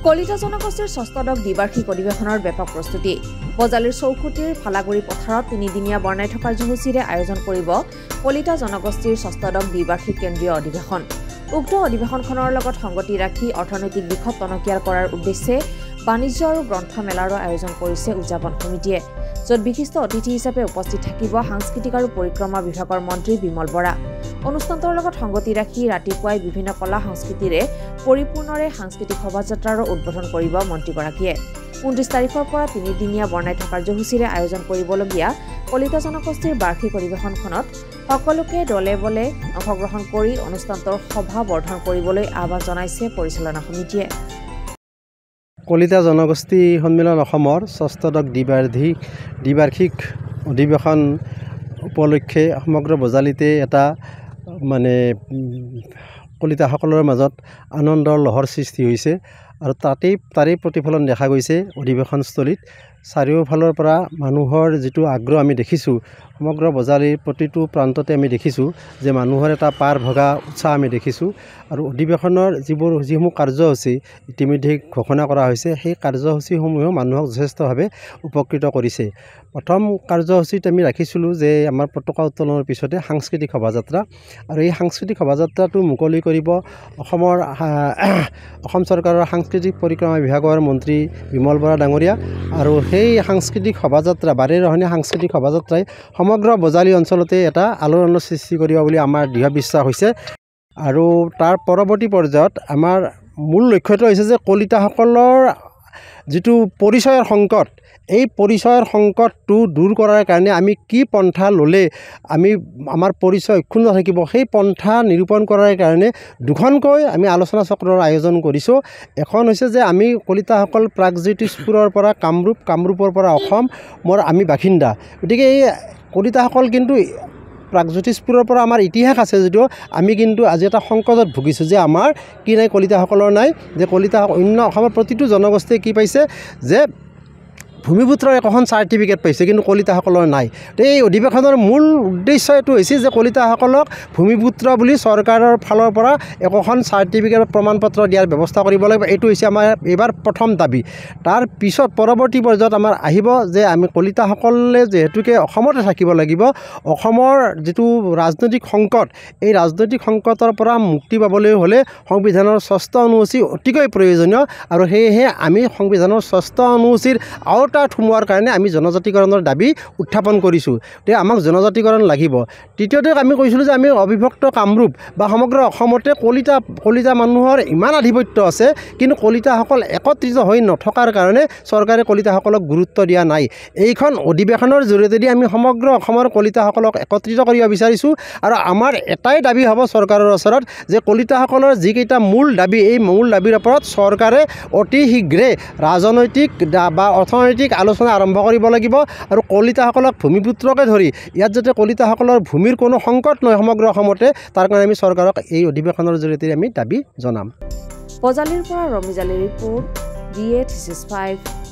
কলিতা জনগোষ্ঠীৰ ষষ্ঠদশ দ্বিবাৰ্ষিক অধিৱেশনৰ ব্যাপক প্ৰস্তুতি বজালিৰ চৌকুটিৰ ফালাগুৰি পথাৰত তিনিদিনীয়া বৰ্ণাঢ্য কাৰ্যসূচীৰে আয়োজন কৰিব কলিতা জনগোষ্ঠীৰ ষষ্ঠদশ দ্বিবাৰ্ষিক কেন্দ্ৰীয় অধিৱেশন। উক্ত অধিৱেশনখনৰ লগত সংগতি ৰাখি অৰ্থনৈতিক দিশত টনকিয়াল কৰাৰ উদ্দেশ্যে বাণিজ্য আৰু গ্ৰন্থমেলাৰো আয়োজন কৰিছে উদযাপন সমিতিয়ে, য'ত বিশিষ্ট অতিথি হিচাপে উপস্থিত থাকিব সাংস্কৃতিক আৰু পৰিক্ৰমা বিভাগৰ মন্ত্ৰী বিমল বৰা। অনুষ্ঠানটোৰ লগত সংগতি ৰাখি ৰাতিপুৱাই বিভিন্ন কলা সংস্কৃতিৰে পৰিপূৰ্ণৰে সাংস্কৃতিক শোভাযাত্ৰাৰো উদ্বোধন কৰিব মন্ত্ৰীগৰাকীয়ে। 29 তাৰিখৰ পৰা তিনিদিনীয়া বৰ্ণাঢ্য কাৰ্যসূচীৰে আয়োজন কৰিবলগীয়া কলিতা জনগোষ্ঠীৰ বাৰ্ষিক অধিৱেশনখনত সকলোকে দলে বলে অংশগ্ৰহণ কৰি অনুষ্ঠানটোৰ সভা বৰ্ধন কৰিবলৈ আহ্বান জনাইছে পৰিচালনা সমিতিয়ে। কলিতা জনগোষ্ঠী সন্মিলন অসমৰ ষষ্ঠদশ দ্বিবাৰ্ষিক অধিৱেশন উপলক্ষে সমগ্ৰ বজালিতে এটা কলিতাসকলৰ মাজত আনন্দৰ লহৰ সৃষ্টি হৈছে আৰু তাৰেই প্ৰতিফলন দেখা গৈছে অধিৱেশনস্থলীত। চাৰিওফালৰ পৰা মানুহৰ যিটো আগ্ৰহ আমি দেখিছোঁ, সমগ্ৰ বজালিৰ প্ৰতিটো প্ৰান্ততে আমি দেখিছোঁ যে মানুহৰ এটা পাৰ ভগা উৎসাহ আমি দেখিছোঁ। আৰু অধিৱেশনৰ যিসমূহ কাৰ্যসূচী ইতিমধ্যে ঘোষণা কৰা হৈছে, সেই কাৰ্যসূচীসমূহেও মানুহক যথেষ্টভাৱে উপকৃত কৰিছে। প্ৰথম কাৰ্যসূচীত আমি ৰাখিছিলোঁ যে আমাৰ পতাকা উত্তোলনৰ পিছতে সাংস্কৃতিক শোভাযাত্ৰা, আৰু এই সাংস্কৃতিক শোভাযাত্ৰাটো মুকলি কৰিব অসম চৰকাৰৰ সাংস্কৃতিক পৰিক্ৰমা বিভাগৰ মন্ত্ৰী বিমল বৰা ডাঙৰীয়া। আৰু সেই সাংস্কৃতিক শোভাযাত্ৰা বাৰেৰহণীয়া সাংস্কৃতিক শোভাযাত্ৰাই সমগ্ৰ বজালি অঞ্চলতে এটা আলোড়নৰ সৃষ্টি কৰিব বুলি আমাৰ দৃঢ় বিশ্বাস হৈছে। আৰু তাৰ পৰৱৰ্তী পৰ্যায়ত আমাৰ মূল লক্ষ্যটো হৈছে যে কলিতাসকলৰ যিটো পৰিচয়ৰ সংকট, এই পৰিচয়ৰ সংকটটো দূৰ কৰাৰ কাৰণে আমি কি পন্থা ল'লে আমাৰ পৰিচয় অক্ষুণ্ণ থাকিব, সেই পন্থা নিৰূপণ কৰাৰ কাৰণে দুখনকৈ আমি আলোচনা চক্ৰৰ আয়োজন কৰিছোঁ। এখন হৈছে যে আমি কলিতাসকল প্ৰাগজ্যোতিষপুৰৰ পৰা কামৰূপৰ পৰা অসমৰ আমি বাসিন্দা, গতিকে এই কলিতাসকল কিন্তু প্ৰাগজ্যোতিষপুৰৰ পৰা আমাৰ ইতিহাস আছে যদিও আমি কিন্তু আজি এটা সংকটত ভুগিছোঁ যে আমাৰ কি নাই, কলিতাসকলৰ নাই। যে কলিতা অন্য অসমৰ প্ৰতিটো জনগোষ্ঠীয়ে কি পাইছে যে ভূমিপুত্ৰৰ একোখন চাৰ্টিফিকেট পাইছে, কিন্তু কলিতাসকলৰ নাই। তো এই অধিৱেশনৰ মূল উদ্দেশ্য এইটো হৈছে যে কলিতাসকলক ভূমিপুত্ৰ বুলি চৰকাৰৰ ফালৰ পৰা একোখন চাৰ্টিফিকেট প্ৰমাণ পত্ৰ দিয়াৰ ব্যৱস্থা কৰিব লাগিব। এইটো হৈছে আমাৰ এইবাৰ প্ৰথম দাবী। তাৰ পিছত পৰৱৰ্তী পৰ্যায়ত আমাৰ আহিব যে আমি কলিতাসকলে যিহেতুকে অসমতে থাকিব লাগিব, অসমৰ যিটো ৰাজনৈতিক সংকট, এই ৰাজনৈতিক সংকটৰ পৰা মুক্তি পাবলৈ হ'লে সংবিধানৰ ৬ষ্ঠ অনুসূচী অতিকৈ প্ৰয়োজনীয়। আৰু সেয়েহে আমি সংবিধানৰ ৬ষ্ঠ অনুসূচীৰ আওতাত সোমোৱাৰ কাৰণে আমি জনজাতিকৰণৰ দাবী উত্থাপন কৰিছোঁ। গতিকে আমাক জনজাতিকৰণ লাগিব। তৃতীয়তে আমি কৈছিলোঁ যে আমি অবিভক্ত কামৰূপ বা সমগ্ৰ অসমতে কলিতা মানুহৰ ইমান আধিপত্য আছে, কিন্তু কলিতাসকল একত্ৰিত হৈ নথকাৰ কাৰণে চৰকাৰে কলিতাসকলক গুৰুত্ব দিয়া নাই। এইখন অধিৱেশনৰ জৰিয়তে আমি সমগ্ৰ অসমৰ কলিতাসকলক একত্ৰিত কৰিব বিচাৰিছোঁ। আৰু আমাৰ এটাই দাবী হ'ব চৰকাৰৰ ওচৰত যে কলিতাসকলৰ যিকেইটা মূল দাবী, এই মূল দাবীৰ ওপৰত চৰকাৰে অতি শীঘ্ৰে ৰাজনৈতিক বা অৰ্থনৈতিক আলোচনা আৰম্ভ কৰিব লাগিব। আৰু কলিতাসকলক ভূমিপুত্ৰকে ধৰি ইয়াত যাতে কলিতাসকলৰ ভূমিৰ কোনো সংকট নহয় সমগ্ৰ অসমতে, তাৰ কাৰণে আমি চৰকাৰক এই অধিৱেশনৰ জৰিয়তে আমি দাবী জনাম। বজালিৰ পৰা ৰমিজালিৰ ৰিপৰ্ট, DA 365।